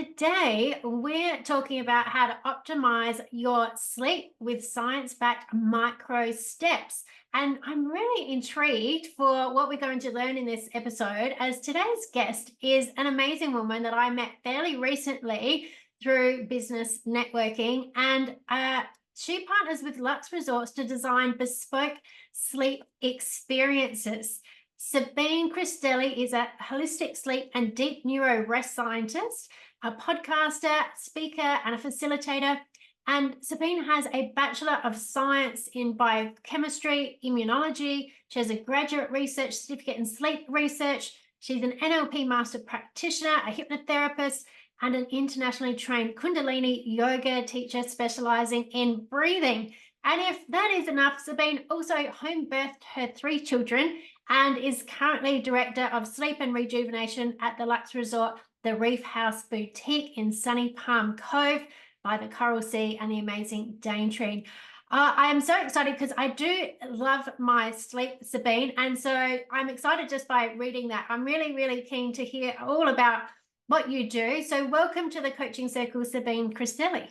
today we're talking about how to optimize your sleep with science-backed micro steps. And I'm really intrigued for what we're going to learn in this episode, as today's guest is an amazing woman that I met fairly recently through business networking. And she partners with Lux Resorts to design bespoke sleep experiences. Sabine Christelli is a holistic sleep and deep neuro rest scientist, a podcaster, speaker, and a facilitator. And Sabine has a Bachelor of Science in biochemistry, immunology. She has a graduate research certificate in sleep research. She's an NLP Master Practitioner, a hypnotherapist, and an internationally trained Kundalini Yoga teacher specialising in breathing. And if that is enough, Sabine also home birthed her 3 children and is currently Director of Sleep and Rejuvenation at the Lux Resort, the Reef House Boutique in sunny Palm Cove by the Coral Sea and the amazing Daintree. I am so excited because I do love my sleep, Sabine, and so I'm excited just by reading that. I'm really, really keen to hear all about what you do. So welcome to the Coaching Circle, Sabine Christelli.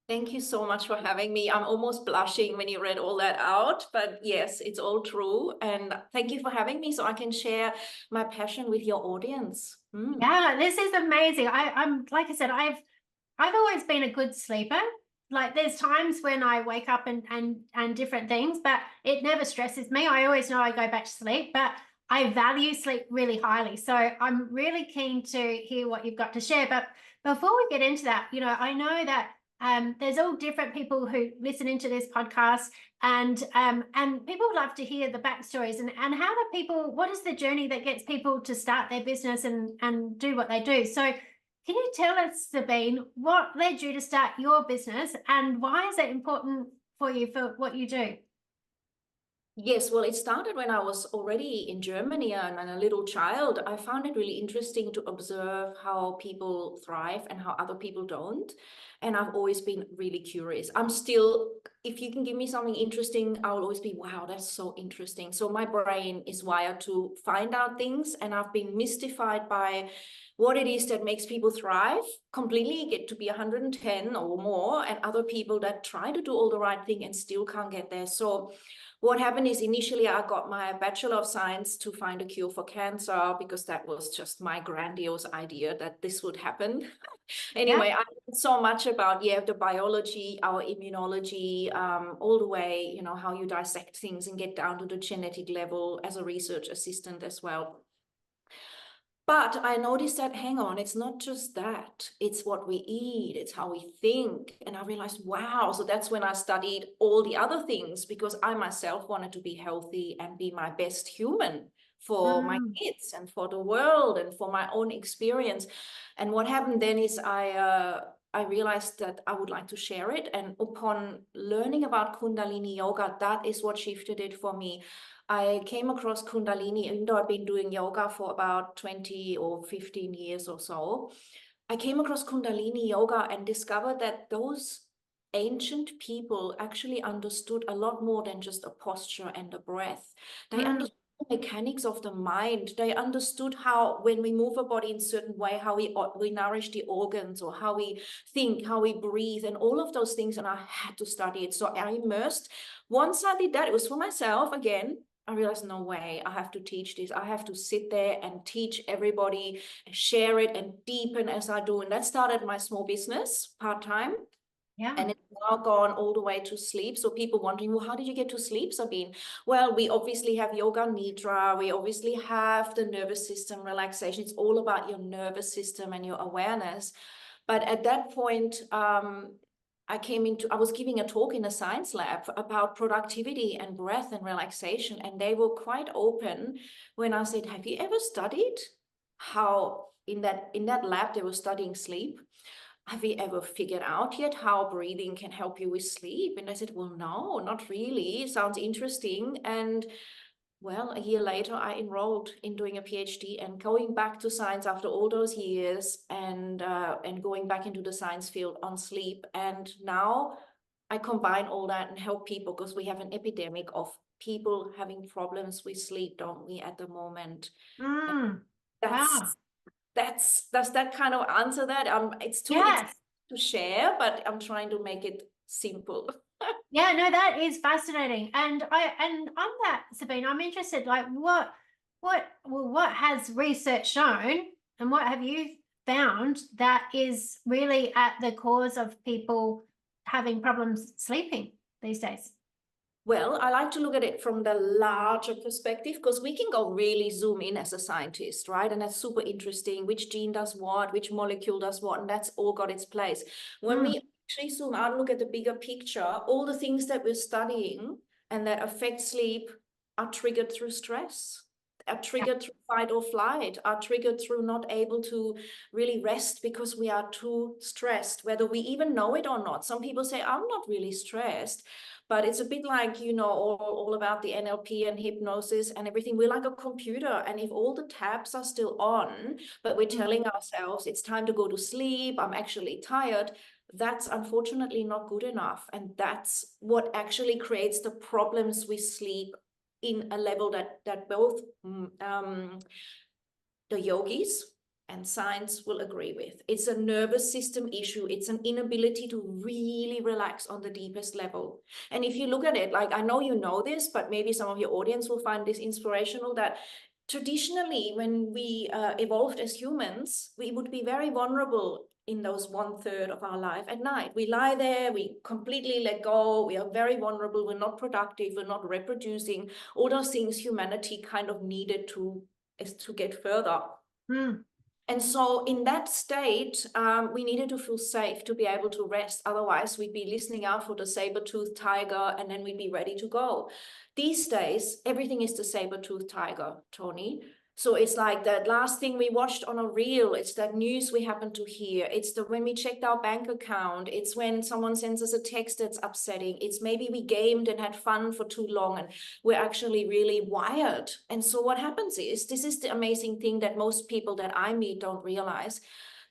Thank you so much for having me. I'm almost blushing when you read all that out, but yes, it's all true. And thank you for having me so I can share my passion with your audience. Yeah, this is amazing. I'm like I said, I've always been a good sleeper. Like there's times when I wake up and different things, but it never stresses me. I always know I go back to sleep, but I value sleep really highly. So I'm really keen to hear what you've got to share. But before we get into that, I know that there's all different people who listen into this podcast, and people love to hear the backstories and how do people, what is the journey that gets people to start their business and do what they do. So can you tell us, Sabine, what led you to start your business and why is it important for you for what you do? Yes, well, it started when I was already in Germany and a little child. I found it really interesting to observe how people thrive and how other people don't. And I've always been really curious. I'm still, if you can give me something interesting, I'll always be, wow, that's so interesting. So my brain is wired to find out things, and I've been mystified by what it is that makes people thrive, completely get to be 110 or more, and other people that try to do all the right thing and still can't get there. So what happened is initially I got my Bachelor of Science to find a cure for cancer, because that was just my grandiose idea that this would happen. Anyway, Yeah. I learned so much about, the biology, our immunology, all the way, how you dissect things and get down to the genetic level as a research assistant as well. But I noticed that, hang on, it's not just that. It's what we eat. It's how we think. And I realized, wow. So that's when I studied all the other things, because I myself wanted to be healthy and be my best human for my kids and for the world and for my own experience. And what happened then is I realized that I would like to share it. And upon learning about Kundalini Yoga, that is what shifted it for me. I came across Kundalini, even though I've been doing yoga for about 20 or 15 years or so. I came across Kundalini Yoga and discovered that those ancient people actually understood a lot more than just a posture and a breath. They understood the mechanics of the mind. They understood how, when we move our body in a certain way, how we nourish the organs, or how we think, how we breathe, and all of those things. And I had to study it. So I immersed. Once I did that, it was for myself again. I realized, no way, I have to teach this. I have to sit there and teach everybody, and share it and deepen as I do. And that started my small business part-time. Yeah. And it's now gone all the way to sleep. So people wondering, well, how did you get to sleep, Sabine? Well, we obviously have yoga nidra. We obviously have the nervous system relaxation. It's all about your nervous system and your awareness. But at that point, I was giving a talk in a science lab about productivity and breath and relaxation. And they were quite open when I said, have you ever studied how in that lab they were studying sleep? Have you ever figured out yet how breathing can help you with sleep? And I said, well, no, not really. It sounds interesting. And well, a year later, I enrolled in doing a PhD and going back to science after all those years, and going back into the science field on sleep. And now I combine all that and help people, because we have an epidemic of people having problems with sleep, don't we, at the moment? Wow. does that kind of answer that? It's too Yes. to share, but I'm trying to make it simple. Yeah, no, that is fascinating. And on that, Sabine, I'm interested, like what has research shown and what have you found that is really at the cause of people having problems sleeping these days? Well, I like to look at it from the larger perspective, because we can go really zoom in as a scientist, right? And that's super interesting. Which gene does what, which molecule does what, and that's all got its place. When we actually zoom out and look at the bigger picture, all the things that we're studying and that affect sleep are triggered through stress, are triggered through fight or flight, are triggered through not able to really rest because we are too stressed, whether we even know it or not. Some people say, I'm not really stressed. But it's a bit like, you know, all about the NLP and hypnosis and everything. We're like a computer. And if all the tabs are still on, but we're telling ourselves it's time to go to sleep, I'm actually tired, that's unfortunately not good enough. And that's what actually creates the problems with sleep in a level that both the yogis and science will agree with. It's a nervous system issue. It's an inability to really relax on the deepest level. And if you look at it, like, I know you know this, but maybe some of your audience will find this inspirational, that traditionally, when we evolved as humans, we would be very vulnerable in those 1/3 of our life at night. We lie there, we completely let go, we are very vulnerable, we're not productive, we're not reproducing, all those things humanity kind of needed to get further. And so in that state, we needed to feel safe to be able to rest. Otherwise, we'd be listening out for the saber-toothed tiger, and then we'd be ready to go. These days, everything is the saber-toothed tiger, Toni. So it's like that last thing we watched on a reel. It's that news we happen to hear. It's when we checked our bank account. It's when someone sends us a text that's upsetting. It's maybe we gamed and had fun for too long and we're actually really wired. And so what happens is, this is the amazing thing that most people that I meet don't realize.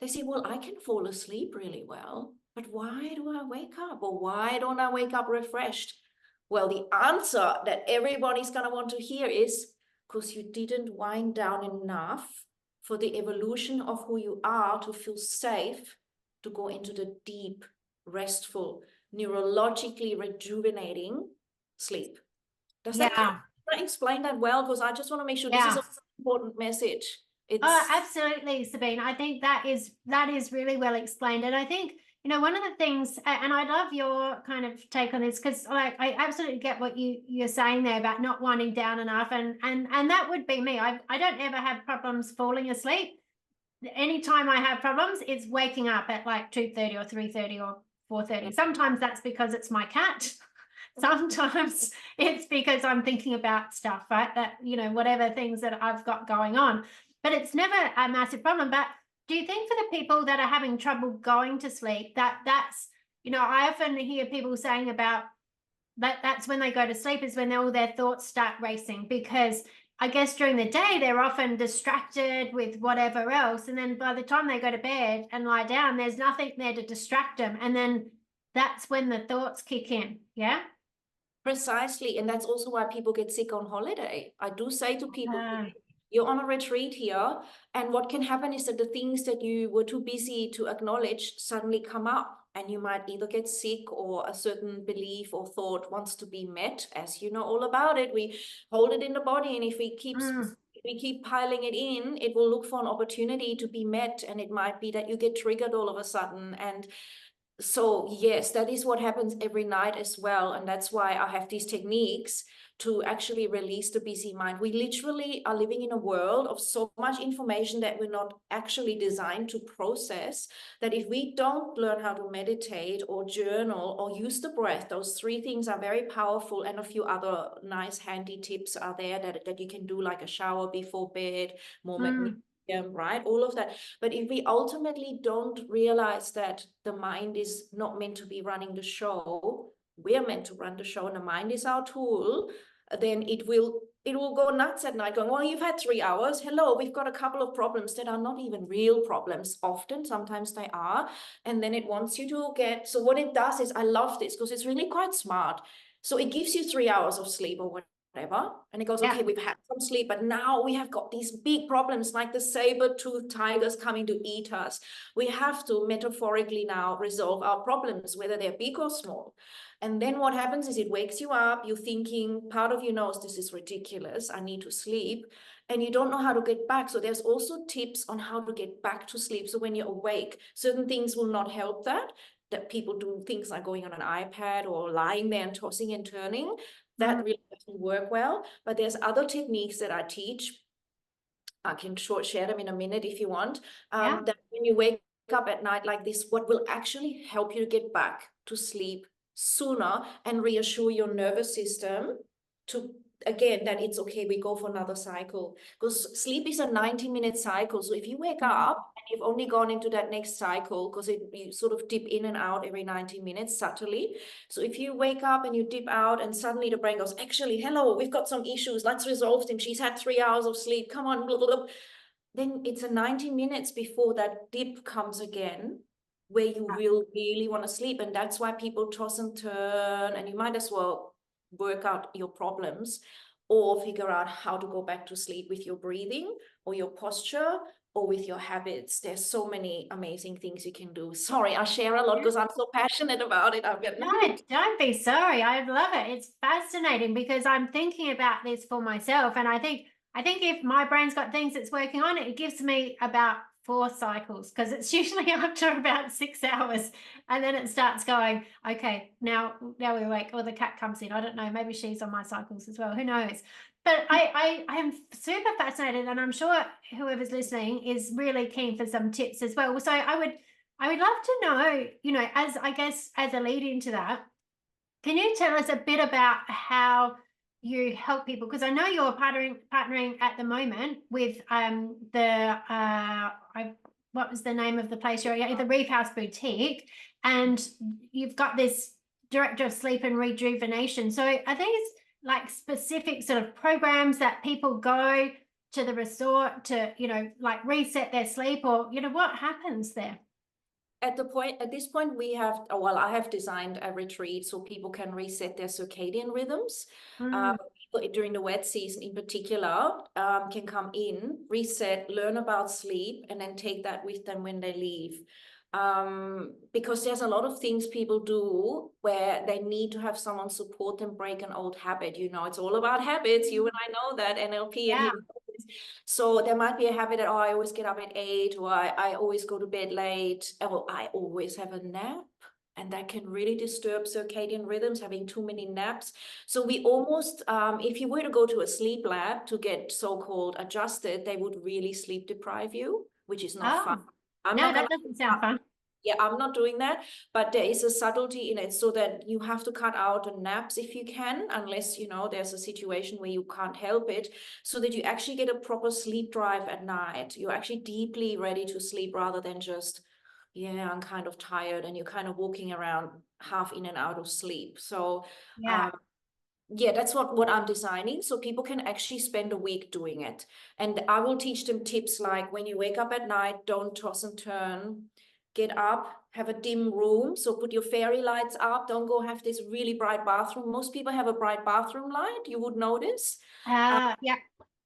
They say, well, I can fall asleep really well, but why do I wake up? Or why don't I wake up refreshed? Well, the answer that everybody's going to want to hear is, because you didn't wind down enough for the evolution of who you are to feel safe to go into the deep, restful, neurologically rejuvenating sleep. Does that explain that well? Because I just want to make sure this is an important message. Absolutely, Sabine. I think that is really well explained. And I think, you know, one of the things, and I love your kind of take on this, because like I absolutely get what you're saying there about not winding down enough, and that would be me. I don't ever have problems falling asleep. Anytime I have problems, it's waking up at like 2:30 or 3:30 or 4:30. Sometimes that's because it's my cat. Sometimes it's because I'm thinking about stuff, right? That, you know, whatever things that I've got going on. But it's never a massive problem. But do you think for the people that are having trouble going to sleep, that's, you know, I often hear people saying about that's when they go to sleep, is when all their thoughts start racing, because I guess during the day they're often distracted with whatever else. And then by the time they go to bed and lie down, there's nothing there to distract them. And then that's when the thoughts kick in. Yeah. Precisely. And that's also why people get sick on holiday. I do say to people, you're on a retreat here, and what can happen is that the things that you were too busy to acknowledge suddenly come up, and you might either get sick, or a certain belief or thought wants to be met. As you know all about it, we hold it in the body, and if we keep piling it in, it will look for an opportunity to be met, and it might be that you get triggered all of a sudden. And so yes, that is what happens every night as well. And that's why I have these techniques to actually release the busy mind. We literally are living in a world of so much information that we're not actually designed to process, that if we don't learn how to meditate or journal or use the breath, those 3 things are very powerful. And a few other nice handy tips are there that you can do, like a shower before bed, more magnesium, right? All of that. But if we ultimately don't realize that the mind is not meant to be running the show, we're meant to run the show, and the mind is our tool, then it will go nuts at night going, well, you've had 3 hours. Hello, we've got a couple of problems that are not even real problems. Often, sometimes they are. And then it wants you to get, so what it does is, I love this because it's really quite smart. So it gives you 3 hours of sleep or whatever. And it goes, Yeah. okay, we've had some sleep, but now we have got these big problems like the saber-toothed tigers coming to eat us. We have to metaphorically now resolve our problems, whether they're big or small. And then what happens is it wakes you up, you're thinking, part of you knows this is ridiculous, I need to sleep, and you don't know how to get back. So there's also tips on how to get back to sleep. So when you're awake, certain things will not help that people do things like going on an iPad or lying there and tossing and turning. That really doesn't work well. But there's other techniques that I teach. I can share them in a minute if you want. That when you wake up at night like this, what will actually help you to get back to sleep sooner and reassure your nervous system to, again, that it's okay, we go for another cycle. Because sleep is a 90-minute cycle. So if you wake up and you've only gone into that next cycle, because you sort of dip in and out every 90 minutes subtly. So if you wake up and you dip out and suddenly the brain goes, actually, hello, we've got some issues, let's resolve them. She's had 3 hours of sleep, come on, blah, blah, blah. Then it's a 90 minutes before that dip comes again, where you will really want to sleep. And that's why people toss and turn, and you might as well work out your problems or figure out how to go back to sleep with your breathing or your posture or with your habits. There's so many amazing things you can do. Sorry, I share a lot because I'm so passionate about it. No, don't be sorry. I love it. It's fascinating because I'm thinking about this for myself. And I think if my brain's got things it's working on, it gives me about 4 cycles, because it's usually after about 6 hours. And then it starts going, okay, now we're awake, or the cat comes in. I don't know, maybe she's on my cycles as well. Who knows? But I am super fascinated, and I'm sure whoever's listening is really keen for some tips as well. So I would love to know, as I guess as a lead into that, can you tell us a bit about how you help people? Because I know you're partnering at the moment with what was the name of the place you're at? The Reef House Boutique, and you've got this director of sleep and rejuvenation. So are these like specific sort of programs that people go to the resort to, like reset their sleep, or what happens there? At this point, I have designed a retreat so people can reset their circadian rhythms. People during the wet season in particular can come in, reset, learn about sleep, and then take that with them when they leave. Because there's a lot of things people do where they need to have someone support them break an old habit. It's all about habits. You and I know that, NLP and hypnosis. So there might be a habit that, I always get up at 8, or I always go to bed late, or I always have a nap. And that can really disturb circadian rhythms, having too many naps. So we almost, if you were to go to a sleep lab to get so-called adjusted, they would really sleep deprive you, which is not fun. That doesn't sound fun. Yeah, I'm not doing that, but there is a subtlety in it, so that you have to cut out the naps if you can, unless, there's a situation where you can't help it, so that you actually get a proper sleep drive at night. You're actually deeply ready to sleep rather than just, I'm kind of tired, and you're kind of walking around half in and out of sleep. So, that's what I'm designing. So people can actually spend a week doing it. And I will teach them tips like, when you wake up at night, don't toss and turn. Get up, have a dim room. So put your fairy lights up. Don't go have this really bright bathroom. Most people have a bright bathroom light, you would notice.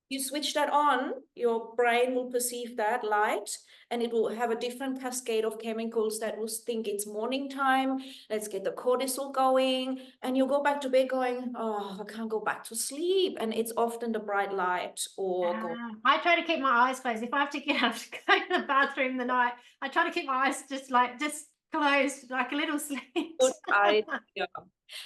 You switch that on, your brain will perceive that light, and it will have a different cascade of chemicals that will think it's morning time. Let's get the cortisol going, and you'll go back to bed going, I can't go back to sleep. And it's often the bright light I try to keep my eyes closed. If I have to get up to go to the bathroom the night, I try to keep my eyes just closed, like a little sleep. Good idea.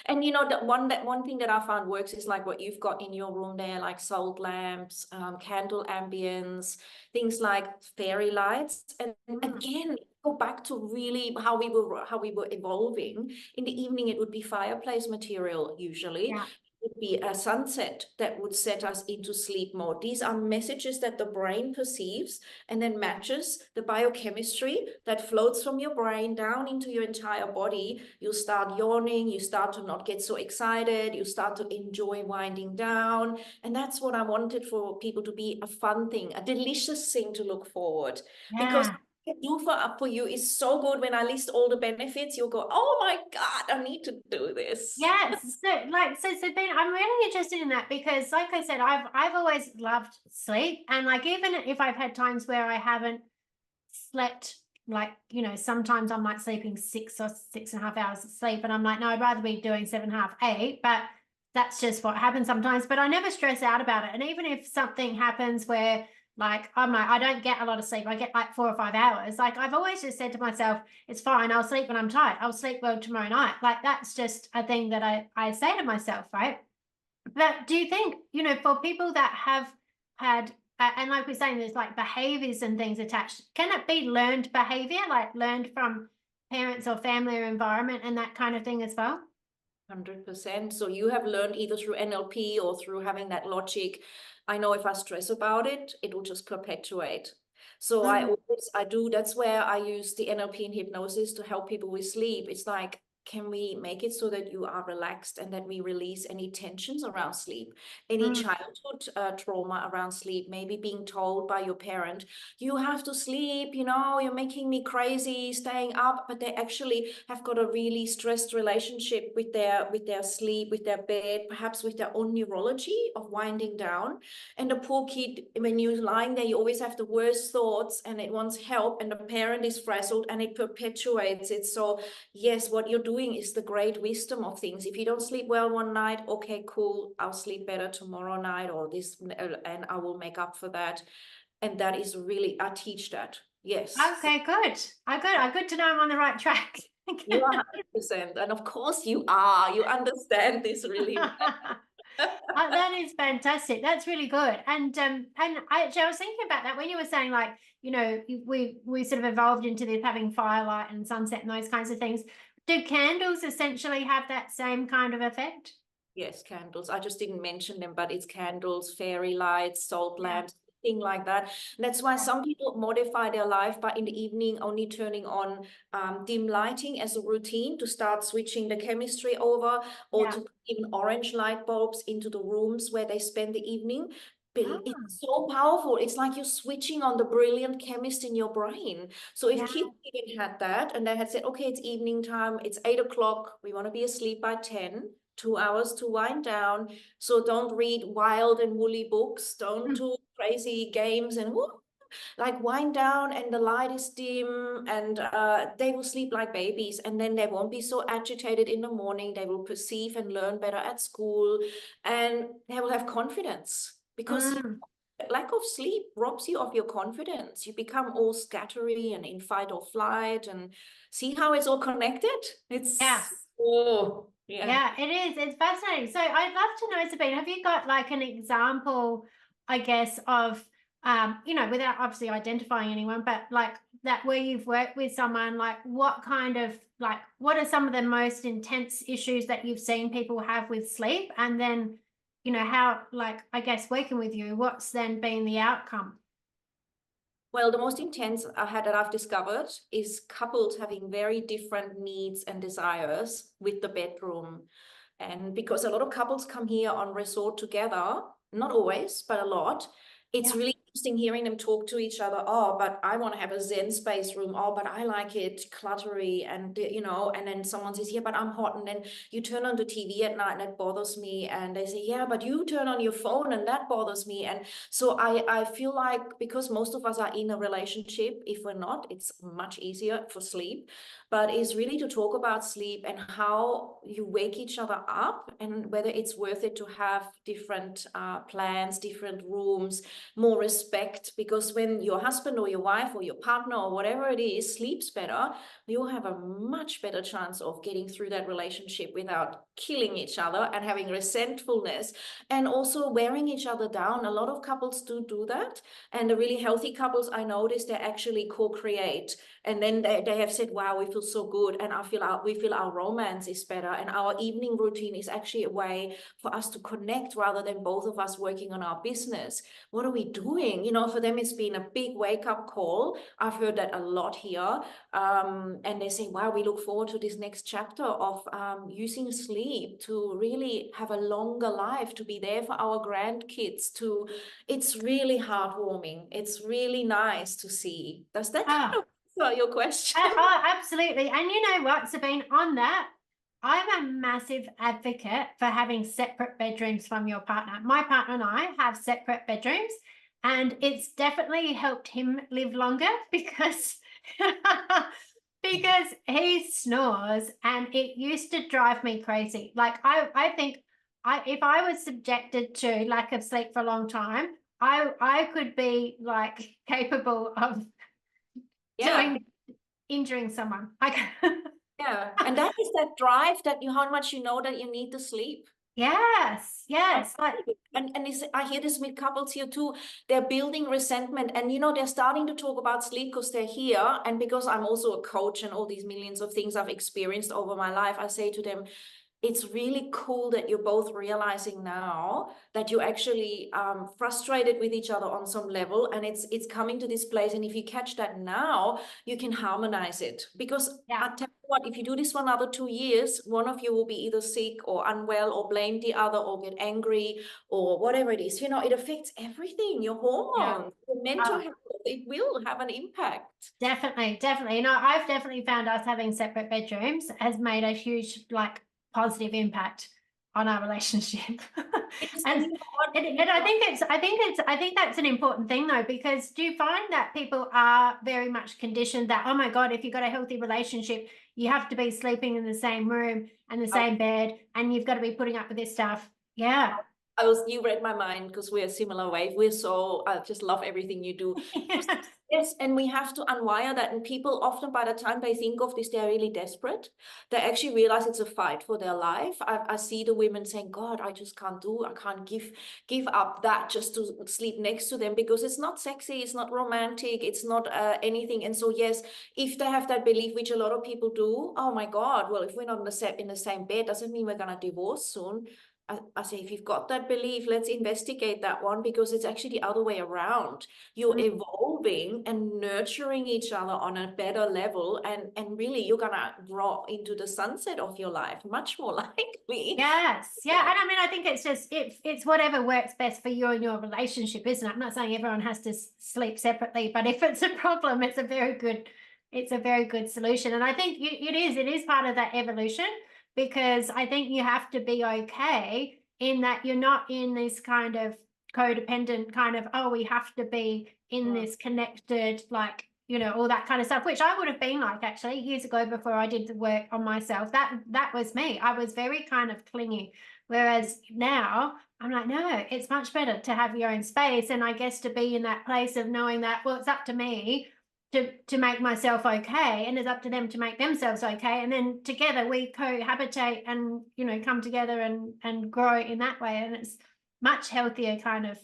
And the one thing that I found works is like what you've got in your room there, like salt lamps, candle ambience, things like fairy lights. And again, go back to really how we were evolving. In the evening, it would be fireplace material usually. It would be a sunset that would set us into sleep mode. These are messages that the brain perceives and then matches the biochemistry that floats from your brain down into your entire body. You start yawning, you start to not get so excited, you start to enjoy winding down. And that's what I wanted for people to be a fun thing, a delicious thing to look forward. Because do for you is so good. When I list all the benefits, you'll go, oh my God, I need to do this. Yes. So Sabine, I'm really interested in that because like I said, I've always loved sleep. And like even if I've had times where I haven't slept, like, you know, sometimes I'm like sleeping 6 or 6.5 hours of sleep, and I'm like, no, I'd rather be doing 7.5, 8, but that's just what happens sometimes. But I never stress out about it. And even if something happens where like I'm like, I don't get a lot of sleep, I get like 4 or 5 hours, like I've always just said to myself, it's fine, I'll sleep when I'm tired, I'll sleep well tomorrow night. Like that's just a thing that I say to myself, right? But do you think, you know, for people that have had, and like we're saying, there's like behaviors and things attached, can it be learned behavior, like learned from parents or family or environment and that kind of thing as well? 100%. So you have learned either through NLP or through having that logic. I know if I stress about it, it will just perpetuate. So I do, that's where I use the NLP and hypnosis to help people with sleep. It's like, can we make it so that you are relaxed and that we release any tensions around sleep, any childhood trauma around sleep, maybe being told by your parent, you have to sleep, you know, you're making me crazy staying up, but they actually have got a really stressed relationship with their sleep, with their bed, perhaps with their own neurology of winding down. And the poor kid, when you're lying there, you always have the worst thoughts and it wants help, and the parent is frazzled and it perpetuates it. So yes, what you're doing is the great wisdom of things. If you don't sleep well one night, okay, cool, I'll sleep better tomorrow night or this, and I will make up for that. And that is really, I teach that. Yes. Okay, good. Good to know I'm on the right track. You are 100%. And of course you are. You understand this really well. That is fantastic. That's really good. And I was thinking about that when you were saying, like, you know, we sort of evolved into this having firelight and sunset and those kinds of things. Do candles essentially have that same kind of effect? Yes, candles. I just didn't mention them, but it's candles, fairy lights, salt Yeah. lamps, thing like that. That's why Yeah. some people modify their life by in the evening only turning on dim lighting as a routine to start switching the chemistry over, or Yeah. to put even orange light bulbs into the rooms where they spend the evening. Ah, It's so powerful. It's like you're switching on the brilliant chemist in your brain. So if yeah. kids even had that and they had said, okay, it's evening time, it's 8 o'clock, we want to be asleep by 10, 2 hours to wind down. So don't read wild and woolly books. Don't do crazy games and whoop, like wind down and the light is dim, and they will sleep like babies, and then they won't be so agitated in the morning. They will perceive and learn better at school, and they will have confidence because lack of sleep robs you of your confidence. You become all scattery and in fight or flight, and see how it's all connected. It's Yes. oh yeah. Yeah, it is. It's fascinating. So I'd love to know, Sabine, have you got like an example, I guess, of you know, without obviously identifying anyone, but like that where you've worked with someone, like what kind of like what are some of the most intense issues that you've seen people have with sleep? And then, you know, how like I guess working with you, what's then been the outcome? Well, the most intense that I've discovered is couples having very different needs and desires with the bedroom. And because a lot of couples come here on resort together, not always, but a lot, it's Yeah. really interesting hearing them talk to each other. Oh, but I want to have a Zen space room. Oh, but I like it cluttery. And, you know, and then someone says, yeah, but I'm hot. And then you turn on the TV at night and that bothers me. And they say, yeah, but you turn on your phone and that bothers me. And so I feel like because most of us are in a relationship, if we're not, it's much easier for sleep, but is really to talk about sleep and how you wake each other up, and whether it's worth it to have different plans, different rooms, more respect, because when your husband or your wife or your partner or whatever it is sleeps better, you'll have a much better chance of getting through that relationship without killing each other and having resentfulness, and also wearing each other down. A lot of couples do that, and the really healthy couples I noticed, they actually co-create, and then they have said, wow, we feel so good, and we feel our romance is better, and our evening routine is actually a way for us to connect rather than both of us working on our business. What are we doing? You know, for them it's been a big wake-up call. I've heard that a lot here, and they say, wow, we look forward to this next chapter of using sleep to really have a longer life, to be there for our grandkids. It's really heartwarming. It's really nice to see. Does that kind Ah, of answer your question. Oh, absolutely. And you know what, Sabine, on that, I'm a massive advocate for having separate bedrooms from your partner. My partner and I have separate bedrooms, and it's definitely helped him live longer because because he snores, and it used to drive me crazy. Like I think if I was subjected to lack of sleep for a long time, I could be like capable of doing injuring someone. Like Yeah, and that is that drive that you, how much you know that you need to sleep. yes, like And I hear this with couples here too. They're building resentment, and they're starting to talk about sleep because they're here. And because I'm also a coach and all these millions of things I've experienced over my life, I say to them, it's really cool that you're both realizing now that you're actually frustrated with each other on some level, and it's coming to this place. And if you catch that now, you can harmonize it. Because I tell you what, if you do this for another 2 years, one of you will be either sick or unwell or blame the other or get angry or whatever it is. It affects everything, your hormones, your mental health. It will have an impact. Definitely. I've definitely found us having separate bedrooms has made a huge positive impact on our relationship. And I think that's an important thing though, because do you find that people are very much conditioned that, oh my God, if you've got a healthy relationship, you have to be sleeping in the same room and the same bed, and you've got to be putting up with this stuff. Yeah. You read my mind because we're a similar wave. I just love everything you do. Yes, and we have to unwire that. And people often, by the time they think of this, they're really desperate. They actually realize it's a fight for their life. I see the women saying, God, I just can't I can't give up that just to sleep next to them, because it's not sexy, it's not romantic, it's not anything. And so, yes, if they have that belief, which a lot of people do, oh my God, well, if we're not in the same bed, doesn't mean we're going to divorce soon. I say, if you've got that belief, let's investigate that one, because it's actually the other way around. You're evolving and nurturing each other on a better level, and really you're gonna grow into the sunset of your life much more likely. Yes. Yeah. And I mean, I think it's just it's whatever works best for you and your relationship, isn't it? I'm not saying everyone has to sleep separately, but if it's a problem, it's a very good solution. And I think it is part of that evolution, because I think you have to be okay in that you're not in this kind of codependent kind of, oh, we have to be in this connected, all that kind of stuff, which I would have been like actually years ago before I did the work on myself. That was me. I was very kind of clingy. Whereas now I'm like, no, it's much better to have your own space. And I guess to be in that place of knowing that, well, it's up to me to make myself okay, and it's up to them to make themselves okay, and then together we cohabitate and come together and grow in that way, and it's much healthier kind of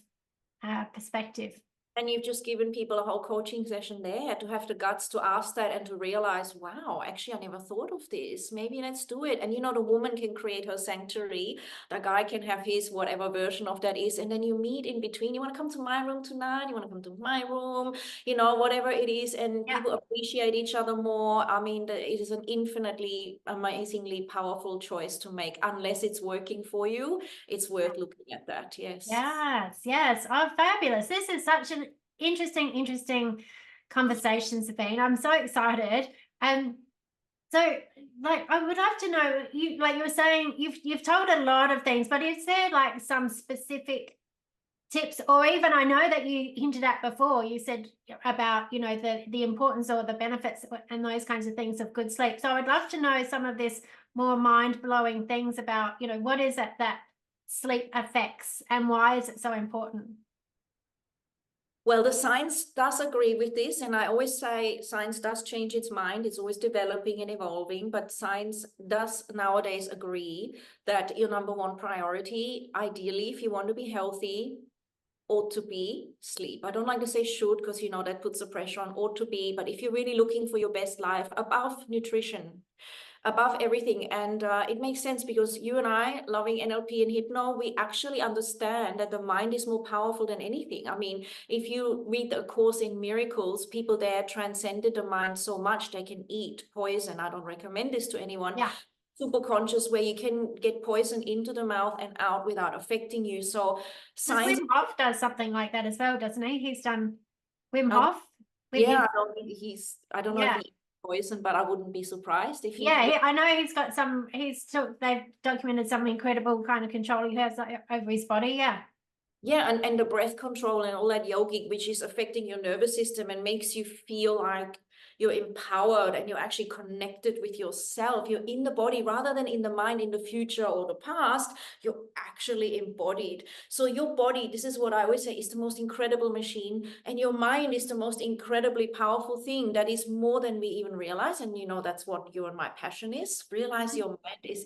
perspective. And you've just given people a whole coaching session there to have the guts to ask that and to realize, wow, actually, I never thought of this. Maybe let's do it. And the woman can create her sanctuary. The guy can have his whatever version of that is. And then you meet in between. You want to come to my room tonight? You want to come to my room? Whatever it is. And people appreciate each other more. I mean, it is an infinitely, amazingly powerful choice to make. Unless it's working for you, it's worth looking at that. Yes. Yes. Oh, fabulous. This is such an interesting conversation, Sabine. I'm so excited. So I would love to know, you were saying you've told a lot of things, but is there some specific tips, or even, I know that you hinted at before, you said about the importance or the benefits and those kinds of things of good sleep. So I'd love to know some of this more mind-blowing things about what is it that sleep affects, and why is it so important? Well, the science does agree with this, and I always say science does change its mind. It's always developing and evolving, but science does nowadays agree that your number one priority, ideally, if you want to be healthy, ought to be sleep. I don't like to say should, because that puts the pressure on ought to be, but if you're really looking for your best life, above nutrition, above everything. And it makes sense, because you and I, loving NLP and Hypno, we actually understand that the mind is more powerful than anything. I mean, if you read the Course in Miracles, people there transcended the mind so much they can eat poison. I don't recommend this to anyone. Yeah. Super conscious, where you can get poison into the mouth and out without affecting you. So science. Wim Hof does something like that as well, doesn't he? He's done Wim Hof. Yeah, I don't know if yeah. he's poison, but I wouldn't be surprised if Yeah, he I know he's got some, they've documented some incredible kind of control he has over his body. Yeah. yeah, and the breath control and all that yogic, which is affecting your nervous system and makes you feel like you're empowered and you're actually connected with yourself. You're in the body rather than in the mind, in the future or the past. You're actually embodied. So your body, this is what I always say, is the most incredible machine, and your mind is the most incredibly powerful thing that is more than we even realize. And you know, that's what your and my passion is. Realize your mind is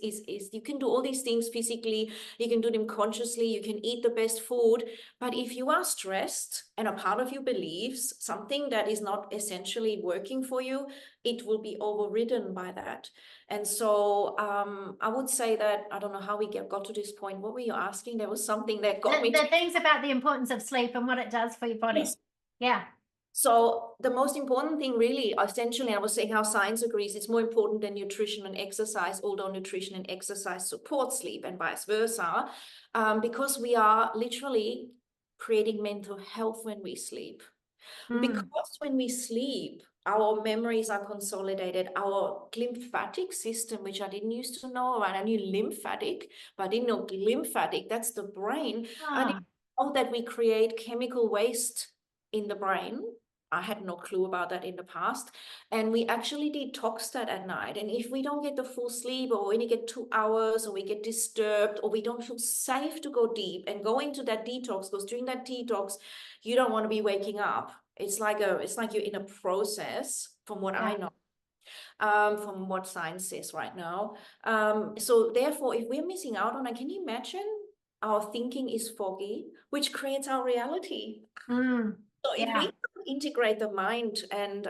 you can do all these things physically, you can do them consciously, you can eat the best food, but if you are stressed and a part of you believes something that is not essentially working for you, it will be overridden by that. And so I would say that, I don't know how we got to this point. What were you asking? There was something that got me. The things about the importance of sleep and what it does for your body. Yes. Yeah. So the most important thing really, essentially, I was saying how science agrees it's more important than nutrition and exercise, although nutrition and exercise support sleep and vice versa, because we are literally creating mental health when we sleep. Because when we sleep, our memories are consolidated. Our lymphatic system, which I didn't used to know, and I knew lymphatic, but I didn't know lymphatic, that's the brain. I didn't know that we create chemical waste in the brain. I had no clue about that in the past. And we actually detox that at night. And if we don't get the full sleep, or we only get 2 hours, or we get disturbed, or we don't feel safe to go deep and go into that detox, because during that detox, you don't want to be waking up. It's like you're in a process, from what I know, from what science says right now. So therefore, if we're missing out on it, can you imagine our thinking is foggy, which creates our reality? So if we integrate the mind and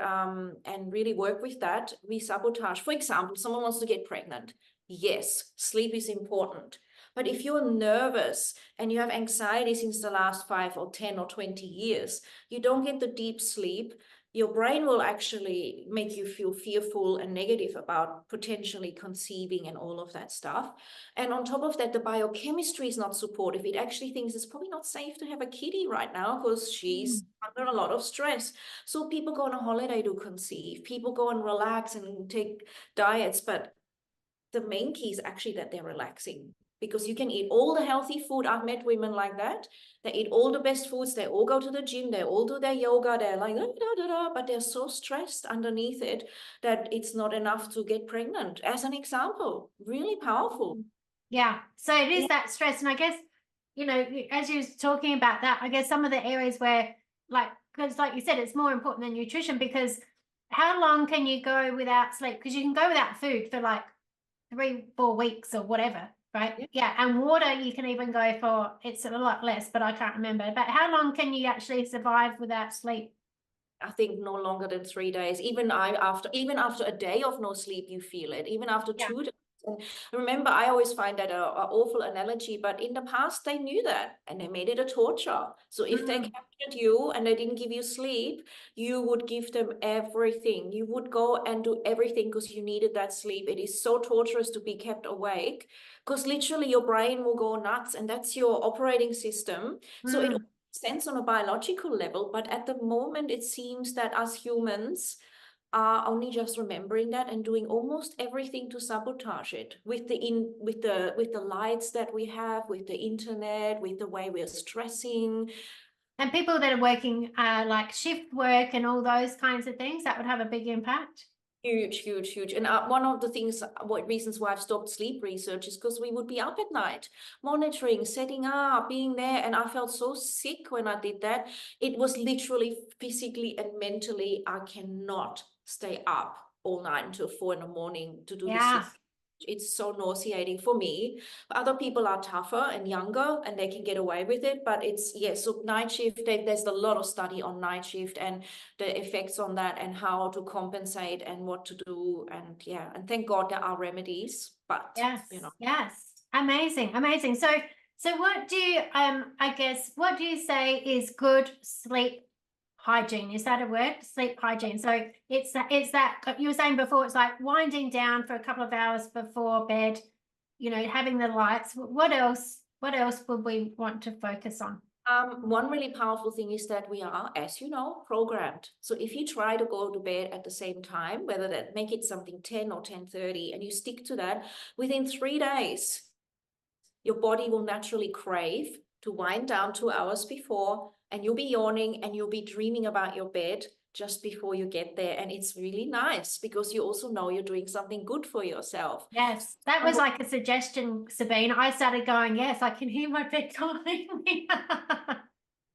really work with that, we sabotage. For example, someone wants to get pregnant. Yes, sleep is important. But if you're nervous and you have anxiety since the last 5 or 10 or 20 years, you don't get the deep sleep, your brain will actually make you feel fearful and negative about potentially conceiving and all of that stuff. And on top of that, the biochemistry is not supportive. It actually thinks it's probably not safe to have a kitty right now because she's under a lot of stress. So people go on a holiday to conceive, people go and relax and take diets, but the main key is actually that they're relaxing. Because you can eat all the healthy food. I've met women like that. They eat all the best foods. They all go to the gym. They all do their yoga. They're like, but they're so stressed underneath it that it's not enough to get pregnant. As an example, really powerful. Yeah. So it is that stress. And I guess, you know, as you were talking about that, I guess some of the areas where, like, because like you said, it's more important than nutrition, because how long can you go without sleep? Because you can go without food for like 3-4 weeks or whatever. Right. Yeah. And water, you can even go for, it's a lot less, but I can't remember. But how long can you actually survive without sleep? I think no longer than 3 days. Even after a day of no sleep, you feel it. Even after 2 days. And remember, I always find that an awful analogy, but in the past they knew that and they made it a torture. So if they captured you and they didn't give you sleep, you would give them everything. You would go and do everything because you needed that sleep. It is so torturous to be kept awake because literally your brain will go nuts, and that's your operating system. So it makes sense on a biological level, but at the moment it seems that us humans are only just remembering that and doing almost everything to sabotage it with the lights that we have, with the internet, with the way we're stressing. And people that are working like shift work and all those kinds of things, that would have a big impact. Huge, huge, huge. And one of the reasons why I've stopped sleep research is because we would be up at night, monitoring, setting up, being there. And I felt so sick when I did that. It was literally physically and mentally, I cannot stay up all night until 4 a.m. to do this. It's so nauseating for me. Other people are tougher and younger and they can get away with it, but it's, so night shift, there's a lot of study on night shift and the effects on that and how to compensate and what to do. And and thank God there are remedies, but you know. Amazing. So what do you what do you say is good sleep hygiene? Is that a word? Sleep hygiene. So it's that you were saying before, it's like winding down for a couple of hours before bed, you know, having the lights. What else would we want to focus on? One really powerful thing is that we are, as you know, programmed. So if you try to go to bed at the same time, whether that make it something 10 or 10:30, and you stick to that, within 3 days, your body will naturally crave to wind down 2 hours before, and you'll be yawning and you'll be dreaming about your bed just before you get there. And it's really nice because you also know you're doing something good for yourself. Yes, that was like a suggestion, Sabine. I started going, yes, I can hear my bed calling me.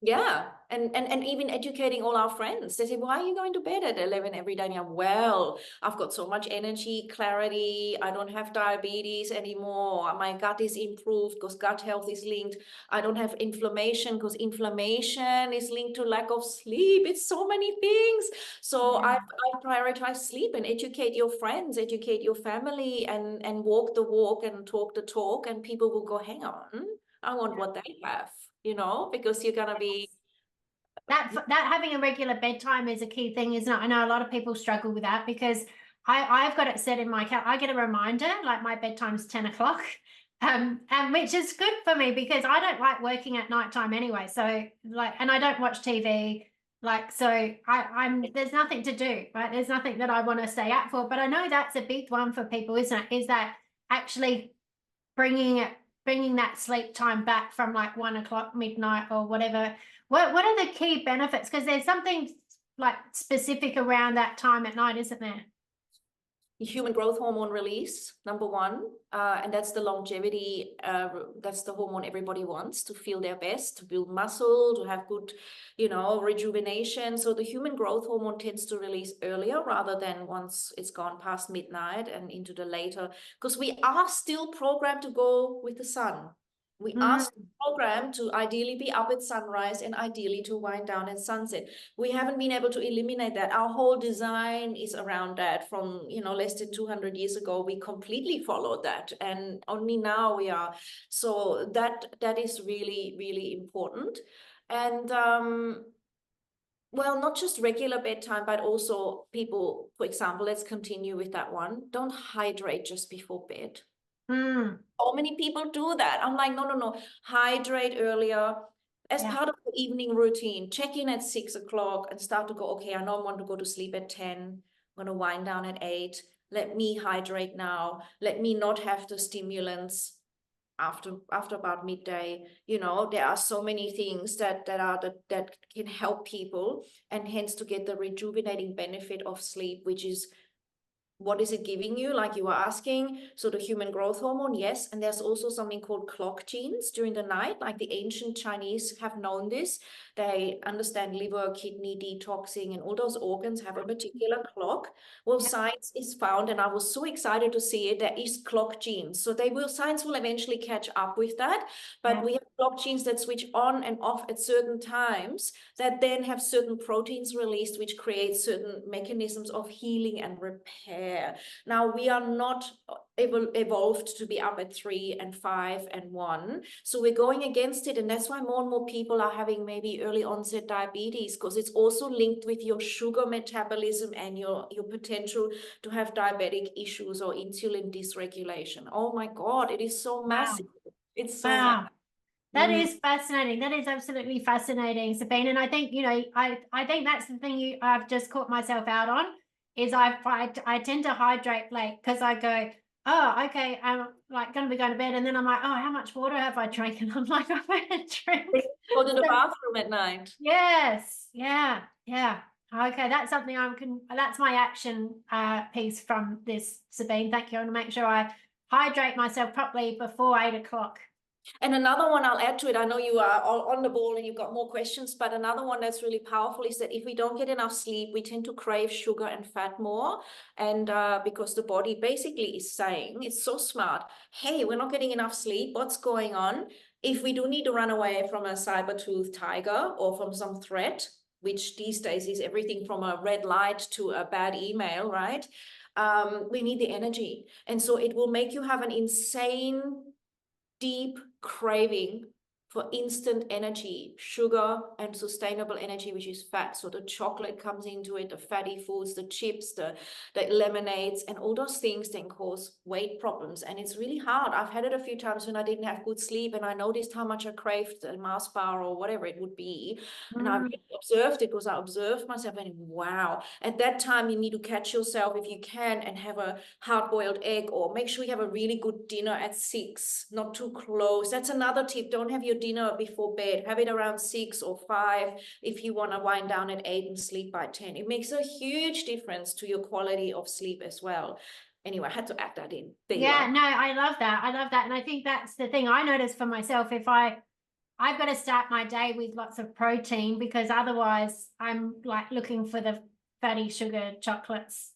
Yeah, and even educating all our friends. They say, why are you going to bed at 11 every day? And I'm, well, I've got so much energy, clarity. I don't have diabetes anymore. My gut is improved because gut health is linked. I don't have inflammation because inflammation is linked to lack of sleep. It's so many things. So I prioritize sleep, and educate your friends, educate your family, and walk the walk and talk the talk. And people will go, hang on, I want what they have. Because you're going to be... That having a regular bedtime is a key thing, isn't it? I know a lot of people struggle with that because I've got it set in my calendar. I get a reminder, like my bedtime's 10 o'clock, and which is good for me because I don't like working at nighttime anyway. So and I don't watch TV. So I'm there's nothing to do, right? There's nothing that I want to stay up for. But I know that's a big one for people, isn't it? Is that actually bringing that sleep time back from like 1 o'clock, midnight, or whatever. What are the key benefits? Because there's something like specific around that time at night, isn't there? Human growth hormone release, number one, and that's the longevity. That's the hormone everybody wants to feel their best, to build muscle, to have good, rejuvenation. So the human growth hormone tends to release earlier rather than once it's gone past midnight and into the later, because we are still programmed to go with the sun. We are still programmed to ideally be up at sunrise and ideally to wind down at sunset. We haven't been able to eliminate that. Our whole design is around that. From less than 200 years ago, we completely followed that, and only now we are. So that is really, really important. And well, not just regular bedtime, but also people, for example, let's continue with that one. Don't hydrate just before bed. So many people do that. I'm like, no, hydrate earlier as part of the evening routine. Check in at 6 o'clock and start to go, okay, I know I want to go to sleep at 10. I'm going to wind down at 8. Let me hydrate now. Let me not have the stimulants after about midday. There are so many things that can help people, and hence to get the rejuvenating benefit of sleep, which is, what is it giving you, like you were asking? So the human growth hormone, yes. And there's also something called clock genes during the night. Like the ancient Chinese have known this. They understand liver, kidney detoxing, and all those organs have a particular clock. Well, science is found, and I was so excited to see it, there is clock genes. So science will eventually catch up with that. But we have clock genes that switch on and off at certain times, that then have certain proteins released, which create certain mechanisms of healing and repair. Now, we are not evolved to be up at 3 and 5 and 1. So we're going against it. And that's why more and more people are having maybe early onset diabetes, because it's also linked with your sugar metabolism and your potential to have diabetic issues or insulin dysregulation. Oh my God, it is so massive. It's so massive. That is fascinating. That is absolutely fascinating, Sabine. And I think, I think that's the thing I've just caught myself out on, is I tend to hydrate late because I go, oh, okay, I'm like going to be going to bed. And then I'm like, oh, how much water have I drank? And I'm like, I've had a drink. Go to the bathroom at night. Yes. Yeah. Okay, that's something that's my action piece from this, Sabine. Thank you. I want to make sure I hydrate myself properly before 8 o'clock. And another one I'll add to it, I know you are on the ball and you've got more questions, but another one that's really powerful is that if we don't get enough sleep, we tend to crave sugar and fat more. And because the body basically is saying, it's so smart, hey, we're not getting enough sleep, what's going on? If we do need to run away from a saber-toothed tiger or from some threat, which these days is everything from a red light to a bad email, right? We need the energy. And so it will make you have an insane, deep craving for instant energy, sugar and sustainable energy, which is fat. So the chocolate comes into it, the fatty foods, the chips, the lemonades, and all those things then cause weight problems. And it's really hard. I've had it a few times when I didn't have good sleep, and I noticed how much I craved a Mars bar or whatever it would be. And I really observed it, because I observed myself and wow, at that time you need to catch yourself if you can and have a hard-boiled egg, or make sure you have a really good dinner at 6, not too close. That's another tip. Don't have your dinner before bed. Have it around 6 or 5 if you want to wind down at 8 and sleep by 10. It makes a huge difference to your quality of sleep as well. Anyway, I had to add that in. There you Yeah, are. no, I love that. I love that. And I think that's the thing I noticed for myself. If I've got to start my day with lots of protein, because otherwise I'm like looking for the fatty sugar chocolates,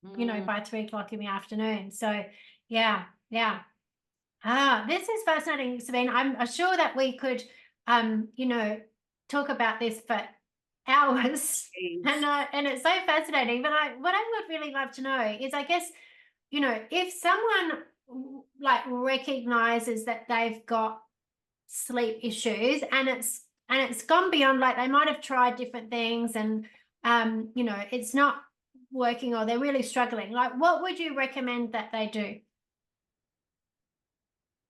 by 3 o'clock in the afternoon. So yeah. This is fascinating, Sabine. I'm sure that we could, talk about this for hours, and it's so fascinating. But what I would really love to know is, I guess, if someone like recognizes that they've got sleep issues, and it's gone beyond, like they might have tried different things, and it's not working, or they're really struggling, like what would you recommend that they do?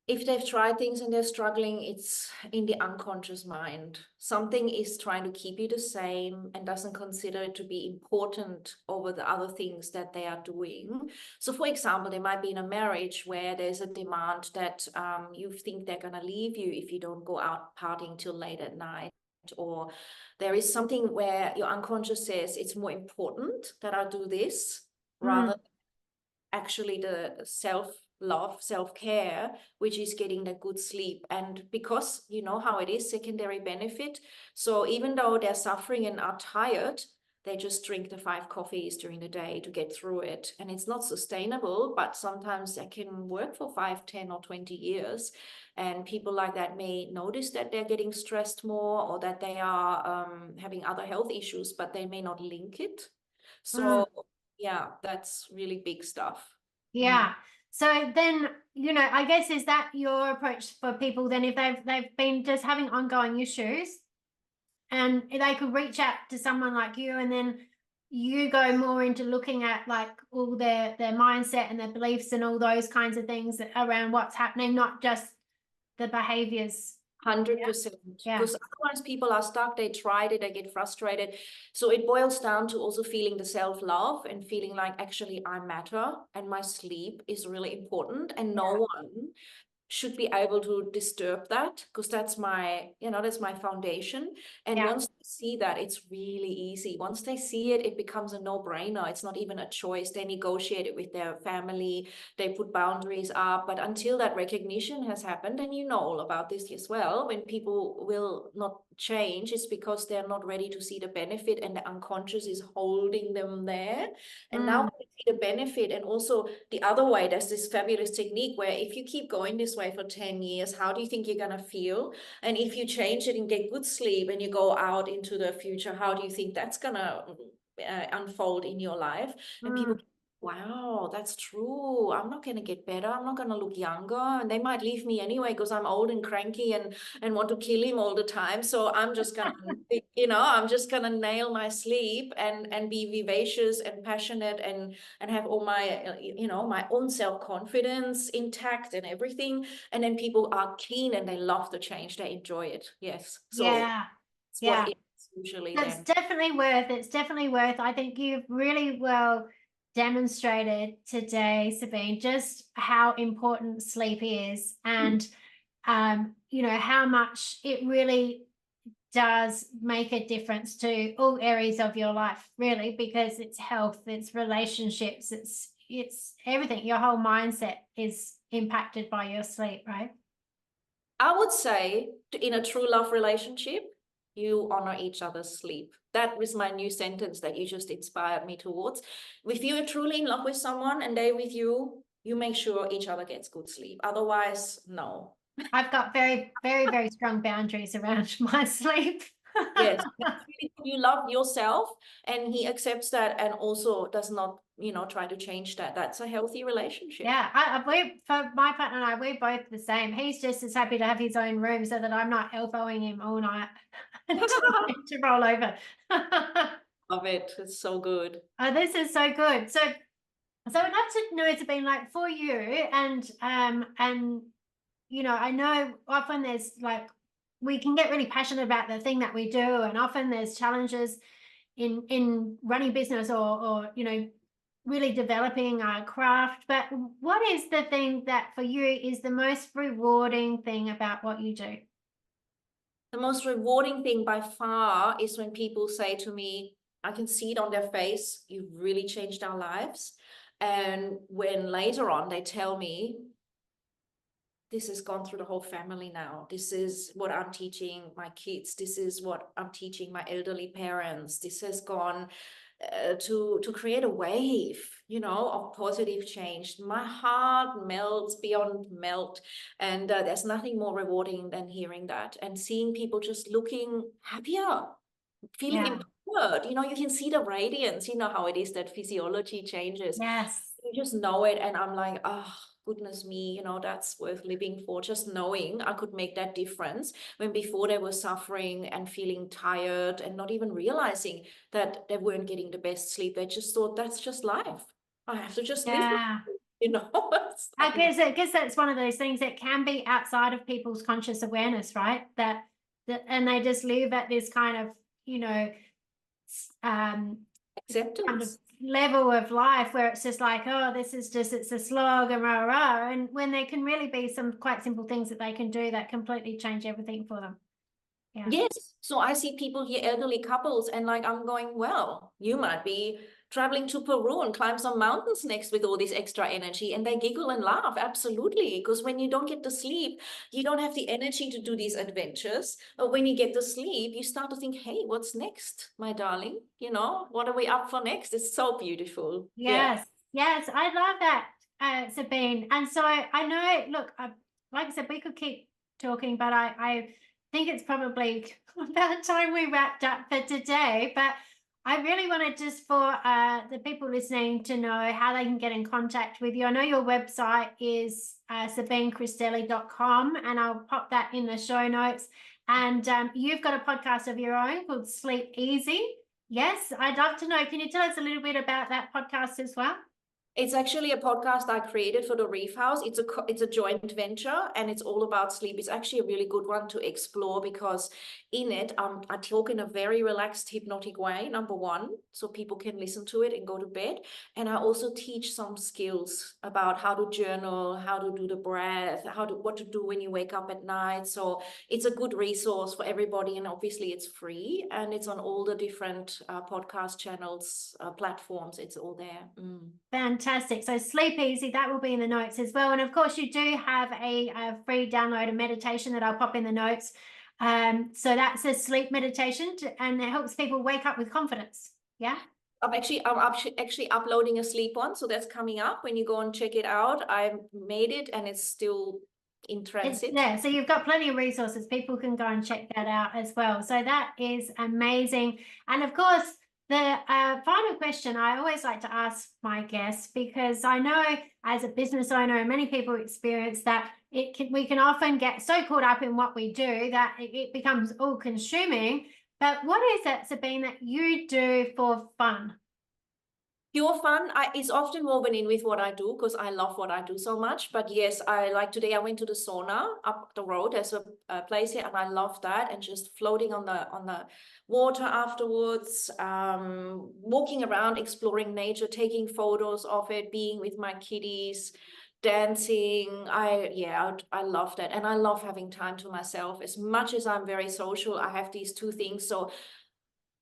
If they've tried things and they're struggling, it's in the unconscious mind. Something is trying to keep you the same and doesn't consider it to be important over the other things that they are doing. So for example, they might be in a marriage where there's a demand that you think they're going to leave you if you don't go out partying till late at night. Or there is something where your unconscious says it's more important that I do this rather than actually the self-love, self-care, which is getting the good sleep. And because you know how it is, secondary benefit. So even though they're suffering and are tired, they just drink the 5 coffees during the day to get through it. And it's not sustainable, but sometimes that can work for 5, 10, or 20 years. And people like that may notice that they're getting stressed more, or that they are having other health issues, but they may not link it. So yeah, that's really big stuff. Yeah. So then, I guess, is that your approach for people then, if they've been just having ongoing issues, and they could reach out to someone like you, and then you go more into looking at like all their mindset and their beliefs and all those kinds of things around what's happening, not just the behaviors. 100%. Yeah. Because otherwise people are stuck, they tried it, they get frustrated. So it boils down to also feeling the self-love and feeling like, actually I matter and my sleep is really important, and no one should be able to disturb that, because that's my foundation. And once they see that, it's really easy. Once they see it, it becomes a no-brainer. It's not even a choice. They negotiate it with their family, they put boundaries up. But until that recognition has happened, and you know all about this as well, when people will not change, it's because they're not ready to see the benefit, and the unconscious is holding them there. And now they see the benefit. And also the other way, there's this fabulous technique where if you keep going this way for 10 years, how do you think you're going to feel? And if you change it and get good sleep and you go out into the future, how do you think that's going to unfold in your life? And people, wow, that's true. I'm not going to get better. I'm not going to look younger. And they might leave me anyway because I'm old and cranky and want to kill him all the time. So I'm just going to, I'm just going to nail my sleep and be vivacious and passionate and have all my, my own self-confidence intact and everything. And then people are keen and they love the change. They enjoy it. Yes. So it's what it is usually That's then. it's definitely worth. I think you've really well demonstrated today, Sabine, just how important sleep is, and how much it really does make a difference to all areas of your life, really, because it's health, it's relationships, it's everything. Your whole mindset is impacted by your sleep, right? I would say in a true love relationship, you honor each other's sleep. That was my new sentence that you just inspired me towards. If you are truly in love with someone and they with you, you make sure each other gets good sleep. Otherwise, no. I've got very, very, very strong boundaries around my sleep. Yes, that's really good. You love yourself, and he accepts that, and also does not, try to change that. That's a healthy relationship. Yeah, we, for my partner and I, we're both the same. He's just as happy to have his own room so that I'm not elbowing him all night to roll over. Love it. It's so good. Oh, this is so good. So I'd love to know, it's been like for you, and I know often there's like we can get really passionate about the thing that we do, and often there's challenges in running business or really developing our craft. But what is the thing that for you is the most rewarding thing about what you do? The most rewarding thing by far is when people say to me, I can see it on their face, you've really changed our lives. And when later on they tell me, this has gone through the whole family now. This is what I'm teaching my kids. This is what I'm teaching my elderly parents. This has gone to create a wave, of positive change. My heart melts beyond melt. And there's nothing more rewarding than hearing that and seeing people just looking happier, feeling empowered. You can see the radiance. You know how it is that physiology changes. Yes. You just know it. And I'm like, oh, goodness me, that's worth living for. Just knowing I could make that difference when before they were suffering and feeling tired and not even realizing that they weren't getting the best sleep. They just thought that's just life. I have to just live with it, I guess that's one of those things that can be outside of people's conscious awareness, right? That and they just live at this kind of, acceptance kind of level of life where it's just like, oh, it's a slog and rah rah. And when there can really be some quite simple things that they can do that completely change everything for them. Yeah. Yes. So I see people here, elderly couples, and like I'm going, well, you might be traveling to Peru and climb some mountains next with all this extra energy. And they giggle and laugh. Absolutely. Because when you don't get the sleep, you don't have the energy to do these adventures. But when you get the sleep, you start to think, hey, what's next, my darling? What are we up for next? It's so beautiful. Yes. Yes. I love that, Sabine. And so I know, look, like I said, we could keep talking, but I think it's probably about time we wrapped up for today. But I really wanted just for the people listening to know how they can get in contact with you. I know your website is sabinechristelli.com, and I'll pop that in the show notes. And you've got a podcast of your own called Sleep Easy. Yes, I'd love to know. Can you tell us a little bit about that podcast as well? It's actually a podcast I created for the Reef House. It's a joint venture, and it's all about sleep. It's actually a really good one to explore because in it, I talk in a very relaxed, hypnotic way, number one, so people can listen to it and go to bed. And I also teach some skills about how to journal, how to do the breath, what to do when you wake up at night. So it's a good resource for everybody, and obviously it's free, and it's on all the different podcast channels, platforms. It's all there. Fantastic. So Sleep Easy, that will be in the notes as well. And of course, you do have a free download of meditation that I'll pop in the notes. So that's a sleep meditation and it helps people wake up with confidence. Yeah. I'm actually uploading a sleep one. So that's coming up. When you go and check it out, I made it and it's still in transit. Yeah, so you've got plenty of resources. People can go and check that out as well. So that is amazing. And of course, the final question I always like to ask my guests, because I know as a business owner, and many people experience that we can often get so caught up in what we do that it becomes all consuming. But what is it, Sabine, that you do for fun? Pure fun is often woven in with what I do because I love what I do so much. But yes, today I went to the sauna up the road. There's a place here, and I love that. And just floating on the water afterwards, walking around, exploring nature, taking photos of it, being with my kitties, dancing. I love that, and I love having time to myself. As much as I'm very social, I have these two things. So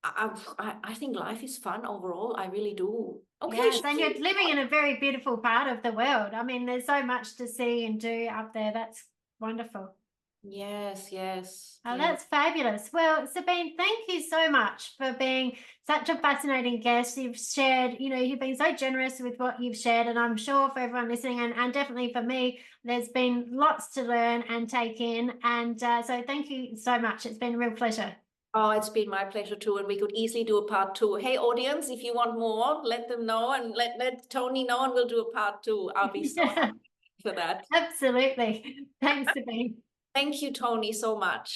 I think life is fun overall. I really do. Okay. Yes, and you're living in a very beautiful part of the world. I mean, there's so much to see and do up there. That's wonderful. Yes. Oh, that's fabulous. Well, Sabine, thank you so much for being such a fascinating guest. You've shared, you've been so generous with what you've shared, and I'm sure for everyone listening and definitely for me, there's been lots to learn and take in. And so thank you so much. It's been a real pleasure. Oh, it's been my pleasure too, and we could easily do a part 2. Hey, audience, if you want more, let them know, and let Toni know, and we'll do a part 2. I'll be so happy for that. Absolutely. Thanks, Sabine. Thank you, Toni, so much.